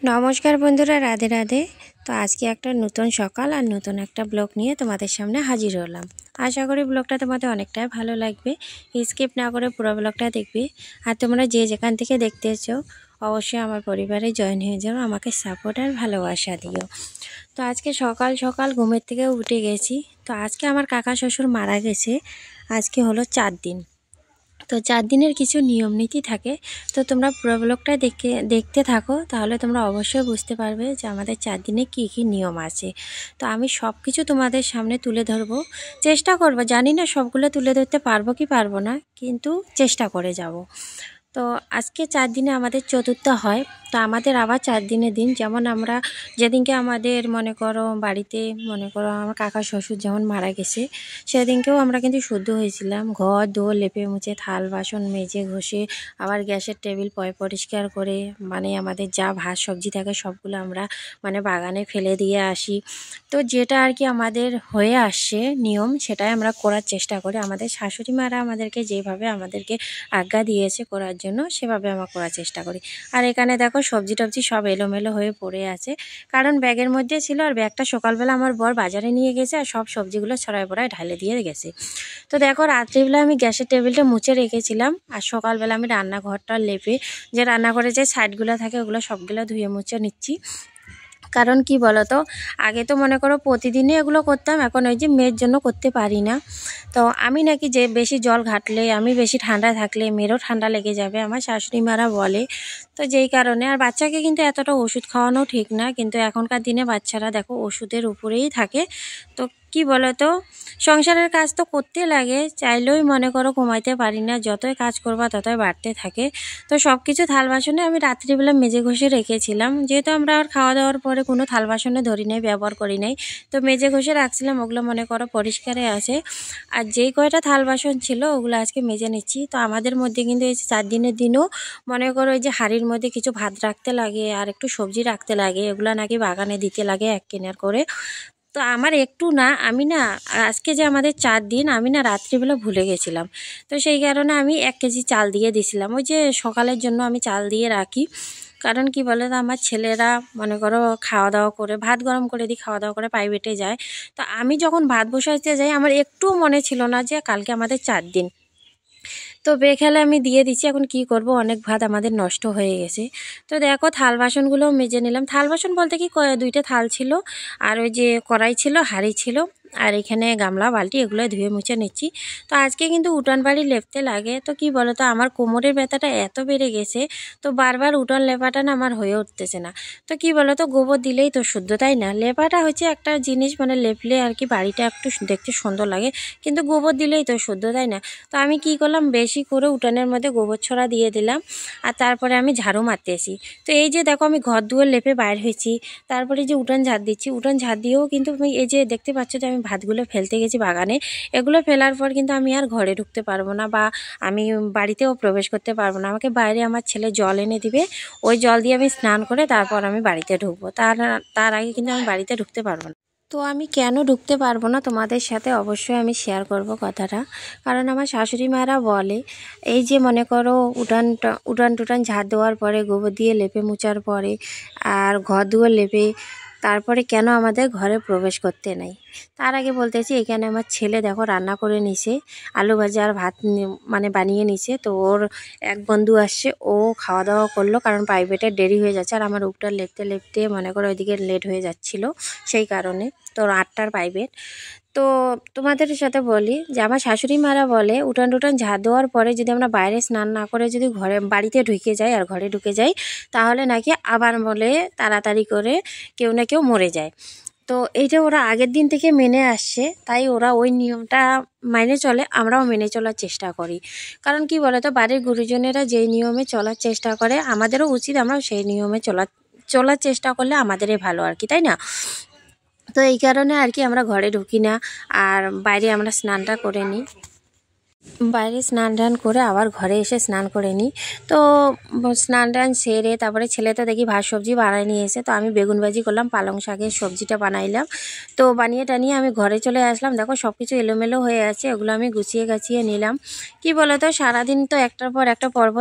নমস্কার বন্ধুরা, রাধে রাধে। তো আজকে একটা নতুন সকাল আর নতুন একটা ব্লগ নিয়ে তোমাদের সামনে হাজির হলাম। আশা করি ব্লগটা তোমাদের অনেকটাই ভালো লাগবে। স্কিপ না করে পুরো ব্লগটা দেখবে। আর তোমরা যে যেখান থেকে দেখতেছো অবশ্যই আমার পরিবারে জয়েন হয়ে যাও, আমাকে সাপোর্ট আর ভালোবাসা দিও। তো আজকে সকাল সকাল ঘুমের থেকে উঠে গেছি। তো আজকে আমার কাকা শ্বশুর মারা গেছে। আজকে হলো 4 দিন। তো 4 দিনের কিছু নিয়ম নীতি থাকে। তো তোমরা পুরো ব্লগটা দেখতে থাকো, তাহলে তোমরা অবশ্যই বুঝতে পারবে যে আমাদের 4 দিনে কী কী নিয়ম আছে। তো আমি সব কিছু তোমাদের সামনে তুলে ধরবো, চেষ্টা করব। জানি না সবগুলো তুলে ধরতে পারবো কি পারবো না, কিন্তু চেষ্টা করে যাব। তো আজকে 4 দিনে আমাদের চতুর্থ হয়। তো আমাদের আবার 4 দিনের দিন, যেমন আমরা যেদিনকে আমাদের মনে করো বাড়িতে মনে করো আমার কাকা শ্বশুর যেমন মারা গেছে, সেদিনকেও আমরা কিন্তু শুদ্ধ হয়েছিলাম। ঘর দোর লেপে মুছে থাল বাসন মেজে ঘষে আবার গ্যাসের টেবিল পরিষ্কার করে, মানে আমাদের যা ভাত সবজি থাকে সবগুলো আমরা মানে বাগানে ফেলে দিয়ে আসি। তো যেটা আর কি আমাদের হয়ে আসছে নিয়ম, সেটাই আমরা করার চেষ্টা করি। আমাদের শাশুড়ি মারা আমাদেরকে যেভাবে আমাদেরকে আজ্ঞা দিয়েছে করার জন্য, সেভাবে আমরা করার চেষ্টা করি। আর এখানে দেখো সবজি টবজি সব এলোমেলো হয়ে পড়ে আছে, কারণ ব্যাগের মধ্যে ছিল। আর ব্যাগটা সকালবেলা আমার বর বাজারে নিয়ে গেছে আর সব সবজিগুলো ছড়ায় পড়ায় ঢালে দিয়ে গেছে। তো দেখো রাত্রিবেলা আমি গ্যাসের টেবিলটা মুছে রেখেছিলাম, আর সকালবেলা আমি রান্নাঘরটা লেপে যে রান্নাঘরে যে সাইডগুলো থাকে ওগুলো সবগুলো ধুয়ে মুছে নিচ্ছি। কারণ কি বলতো, আগে তো মনে করো প্রতিদিনই এগুলো করতাম, এখন ওই যে মেয়ের জন্য করতে পারি না। তো আমি নাকি যে বেশি জল ঘাটলে, আমি বেশি ঠান্ডা থাকলে মেয়েরও ঠান্ডা লেগে যাবে, আমার শাশুড়ি মারা বলে। তো যেই কারণে, আর বাচ্চাকে কিন্তু এতটা ওষুধ খাওয়ানো ঠিক না, কিন্তু এখনকার দিনে বাচ্চারা দেখো ওষুধের উপরেই থাকে। তো কি বলতো, সংসারের কাজ তো করতে লাগে, চাইলেই মনে করো কমাইতে পারি না, যতই কাজ করবা ততই বাড়তে থাকে। তো সব কিছু থাল বাসনে আমি রাত্রিবেলা মেজে ঘষে রেখেছিলাম, যেহেতু আমরা আর খাওয়া দাওয়ার পরে কোনো থাল বাসনে ধরি নাই, ব্যবহার করি নাই। তো মেজে ঘষে রাখছিলাম, ওগুলো মনে করো পরিষ্কারে আছে। আর যেই কয়টা থাল বাসন ছিল ওগুলো আজকে মেজে নিচ্ছি। তো আমাদের মধ্যে কিন্তু এই 4 দিনের দিনও মনে করো এই যে হাঁড়ির মধ্যে কিছু ভাত রাখতে লাগে আর একটু সবজি রাখতে লাগে, এগুলো নাকি বাগানে দিতে লাগে 1 কেনার করে। তো আমার একটু না, আমি না আজকে যে আমাদের 4 দিন, আমি না রাত্রিবেলা ভুলে গেছিলাম। তো সেই কারণে আমি 1 কেজি চাল দিয়ে দিছিলাম, ওই যে সকালের জন্য আমি চাল দিয়ে রাখি। কারণ কি বলে তো, আমার ছেলেরা মনে করো খাওয়া দাওয়া করে, ভাত গরম করে দিই, খাওয়া দাওয়া করে প্রাইভেটে যায়। তো আমি যখন ভাত বসাইতে যাই আমার একটুও মনে ছিল না যে কালকে আমাদের 4 দিন। তো বেখেলে আমি দিয়ে দিচ্ছি। এখন কি করব, অনেক ভাত আমাদের নষ্ট হয়ে গেছে। তো দেখো থাল বাসনগুলো মেজে নিলাম। থাল বাসন বলতে কি 2টা থাল ছিল, আর ওই যে কড়াই ছিল, হাঁড়ি ছিল, আর এখানে গামলা বালতি, এগুলো ধুয়ে মুছে নিচ্ছি। তো আজকে কিন্তু উঠান বাড়ি লেপতে লাগে। তো কি বলো তো, আমার কোমরের ব্যথাটা এত বেড়ে গেছে, তো বারবার উঠান লেপাটা না আমার হয়ে উঠতেছে না। তো কি বলো তো, গোবর দিলেই তো শুদ্ধ, তাই না? লেপাটা হচ্ছে একটা জিনিস, মানে লেপলে আর কি বাড়িটা একটু দেখতে সুন্দর লাগে, কিন্তু গোবর দিলেই তো শুদ্ধ, তাই না? তো আমি কি করলাম, বেশি করে উঠানের মধ্যে গোবর ছড়া দিয়ে দিলাম, আর তারপরে আমি ঝাড়ু মারতেছি। তো এই যে দেখো আমি ঘর দুয়ার লেপে বাইর হয়েছি, তারপরে যে উঠান ঝাড় দিচ্ছি, উঠান ঝাড় দিয়েও কিন্তু আমি এই যে দেখতে পাচ্ছ যে আমি ভাতগুলো ফেলতে গেছি বাগানে। এগুলো ফেলার পর কিন্তু আমি আর ঘরে ঢুকতে পারবো না, বা আমি বাড়িতেও প্রবেশ করতে পারবো না। আমাকে বাইরে আমার ছেলে জল এনে দিবে, ওই জল দিয়ে আমি স্নান করে তারপর আমি বাড়িতে ঢুকবো। তার আগে কিন্তু আমি বাড়িতে ঢুকতে পারবো না। তো আমি কেন ঢুকতে পারবো না তোমাদের সাথে অবশ্যই আমি শেয়ার করব কথাটা। কারণ আমার শাশুড়ি মারা বলে, এই যে মনে করো উঠান টুটান ঝাড় দেওয়ার পরে, গোবর দিয়ে লেপে মুছার পরে, আর ঘর দুয়ার লেপে তারপরে কেন আমাদের ঘরে প্রবেশ করতে নাই। তার আগে বলতেছি, এখানে আমার ছেলে দেখো রান্না করে নিছে, আলু ভাজা আর ভাত মানে বানিয়ে নিছে। তো ওর এক বন্ধু আসছে, ও খাওয়া দাওয়া করলো, কারণ প্রাইভেটে দেরি হয়ে যাচ্ছে, আর আমার উপটা লেপতে লেপতে মনে করো ওইদিকে লেট হয়ে যাচ্ছিলো, সেই কারণে। তো 8টার প্রাইভেট। তো তোমাদের সাথে বলি যে আমার শাশুড়ি মারা বলে, উঠান টুটান ঝাড় দেওয়ার পরে যদি আমরা বাইরে স্নান না করে যদি বাড়িতে ঢুকে যাই আর ঘরে ঢুকে যাই, তাহলে নাকি আবার বলে তাড়াতাড়ি করে কেউ না কেউ মরে যায়। তো এইটা ওরা আগের দিন থেকে মেনে আসছে, তাই ওরা ওই নিয়মটা মেনে চলে, আমরাও মেনে চলার চেষ্টা করি। কারণ কি বলতো, বাড়ির গুরুজনেরা যেই নিয়মে চলার চেষ্টা করে, আমাদেরও উচিত আমরাও সেই নিয়মে চলার চেষ্টা করলে আমাদেরই ভালো আর কি, তাই না? তো এই কারণে আর কি আমরা ঘরে ঢুকি না, আর বাইরে আমরা স্নানটা করে নিই। বাইরে স্নান টান করে আবার ঘরে এসে স্নান করে নিই। তো স্নান টান সেরে তারপরে ছেলে তো দেখি ভাত সবজি বানায় নিয়ে এসে, তো আমি বেগুন ভাজি করলাম, পালং শাকের সবজিটা বানাইলাম। তো বানিয়ে টানিয়ে আমি ঘরে চলে আসলাম। দেখো সব কিছু এলোমেলো হয়ে আছে, ওগুলো আমি গুছিয়ে গাছিয়ে নিলাম। কি বলো তো, সারাদিন তো একটার পর একটা পর্ব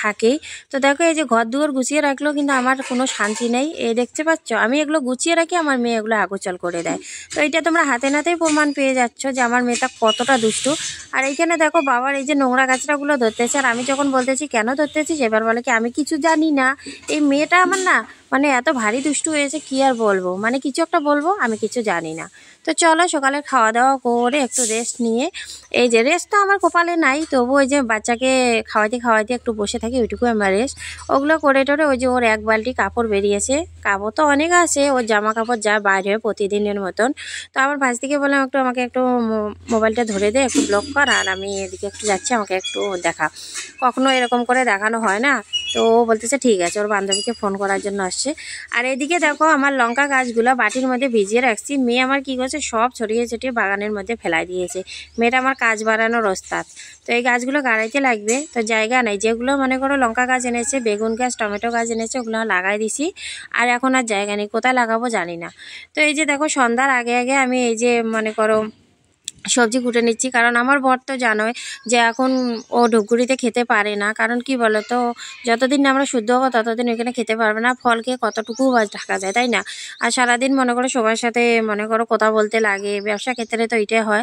থাকেই। তো দেখো এই যে ঘর দুয়ার গুছিয়ে রাখলেও কিন্তু আমার কোনো শান্তি নেই। এই দেখতে পাচ্ছ আমি এগুলো গুছিয়ে রাখি, আমার মেয়ে এগুলো আগোচল করে দেয়। তো এটা তোমরা হাতে নাতেই প্রমাণ পেয়ে যাচ্ছ যে আমার মেয়েটা কতটা দুষ্টু। আর এইখানে দেখো বাবার এই যে নোংরা কাচড়াগুলো ধরতেছে, আর আমি যখন বলতেছি কেন ধরতেছি, সেবার বলে কি আমি কিছু জানি না। এই মেয়েটা আমার না মানে এত ভারী দুষ্টু হয়েছে, কি আর বলবো, মানে কিছু একটা বলবো আমি কিছু জানি না। তো চলো সকালে খাওয়া দাওয়া করে একটু রেস্ট নিয়ে, এই যে রেস্ট তো আমার কপালে নাই, তবু ওই যে বাচ্চাকে খাওয়াইতে খাওয়াইতে একটু বসে থাকি, ওইটুকু আমার রেস্ট। ওগুলো করে টোরে ওই যে ওর এক বালতি কাপড় বেরিয়েছে, কাপড় তো অনেক আছে, ওর জামা কাপড় যা বাইরে হয় প্রতিদিনের মতন। তো আমার ভাজ থেকে বললাম একটু আমাকে একটু মোবাইলটা ধরে দে, একটু ব্লক কর, আর আমি এদিকে একটু যাচ্ছি, আমাকে একটু দেখা। কখনো এরকম করে দেখানো হয় না। তো ও বলতেছে ঠিক আছে, ওর বান্ধবীকে ফোন করার জন্য আসছে। আর এদিকে দেখো আমার লঙ্কা গাছগুলো বাটির মধ্যে ভিজিয়ে রাখছি, মেয়ে আমার কি করছে সব ছড়িয়ে ছিটিয়ে বাগানের মধ্যে ফেলাই দিয়েছে। মেয়েটা আমার কাজ বাড়ানোর ওস্তাদ। তো এই গাছগুলো গাড়াইতে লাগবে, তো জায়গা নেই। যেগুলো মনে করো লঙ্কা গাছ এনেছে, বেগুন গাছ, টমেটো গাছ এনেছে, ওগুলো লাগাই দিছি। আর এখন আর জায়গা নেই, কোথায় লাগাবো জানি না। তো এই যে দেখো সন্ধ্যার আগে আগে আমি এই যে মনে করো সবজি কুটে নিচ্ছি, কারণ আমার বর তো জানোই যে এখন ও ধূপগুড়িতে খেতে পারে না। কারণ কি বলো তো, যতদিন না আমরা শুদ্ধ হবো ততদিন ওইখানে খেতে পারবে না। ফল খেয়ে কতটুকু বা ঢাকা যায়, তাই না? আর সারাদিন মনে করো সবার সাথে মনে করো কথা বলতে লাগে, ব্যবসা ক্ষেত্রে তো এটাই হয়।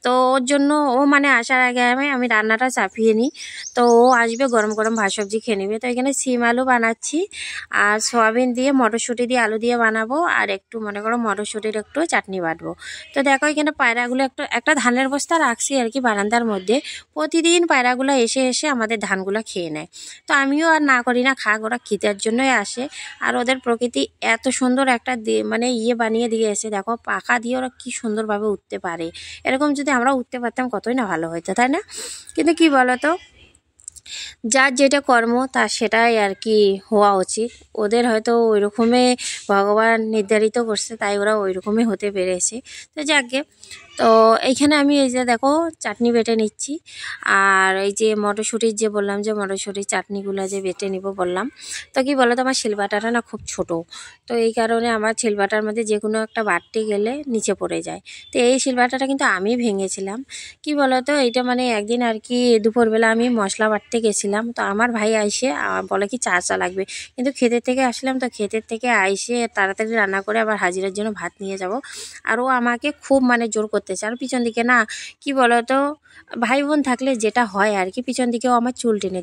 তো ওর জন্য ও মানে আসার আগে আমি রান্নাটা চাপিয়ে নিই। তো ও আসবে, গরম গরম ভাত সবজি খেয়ে নেবে। তো এখানে সিম আলু বানাচ্ছি, আর সয়াবিন দিয়ে মটরশুঁটি দিয়ে আলু দিয়ে বানাবো, আর একটু মনে করো মটরশুঁটির একটু চাটনি বাটবো। তো দেখো এখানে পায়রাগুলো একটা ধানের বস্তা রাখছি আর কি বারান্দার মধ্যে। প্রতিদিন পায়রাগুলো এসে এসে আমাদের ধানগুলো খেয়ে নেয়। তো আমিও আর না করি না, খাক, ওরা খিদের জন্যই আসে। আর ওদের প্রকৃতি এত সুন্দর একটা মানে বানিয়ে দিয়েছে, দেখো পাখা দিয়ে ওরা কি সুন্দরভাবে উঠতে পারে। এরকম যদি আমরা উঠতে পারতাম কতই না ভালো হতো, তাই না? কিন্তু কি বলতো, যার যেটা কর্ম তার সেটাই আর কি হওয়া উচিত। ওদের হয়তো ওই রকমই ভগবান নির্ধারিত করছে, তাই ওরা ওই রকমই হতে পেরেছে। তো যাকগে। তো এইখানে আমি এই যে দেখো চাটনি বেটে নিচ্ছি। আর এই যে মটরশুঁটির যে বললাম যে মটরশুঁটির চাটনিগুলো যে বেটে নিব বললাম। তো কি বলো তো, আমার শিলবাটাটা না খুব ছোট। তো এই কারণে আমার শিলবাটার মধ্যে যে কোনো একটা বাটতে গেলে নিচে পড়ে যায়। তো এই শিলবাটাটা কিন্তু আমি ভেঙেছিলাম। কি বলো তো, এইটা মানে একদিন আর কি দুপুরবেলা আমি মশলা বাটতে গেছিলাম। তো আমার ভাই আইসে বলে কি চা চা লাগবে, কিন্তু ক্ষেতের থেকে আসলাম, তো ক্ষেতের থেকে আইসে তাড়াতাড়ি রান্না করে আবার হাজিরার জন্য ভাত নিয়ে যাব। আর ও আমাকে খুব মানে জোর করতেছে। আর পিছন দিকে না কি বলো তো, ভাই বোন থাকলে যেটা হয় আর কি, পিছন দিকেও আমার চুল টেনে দেয়।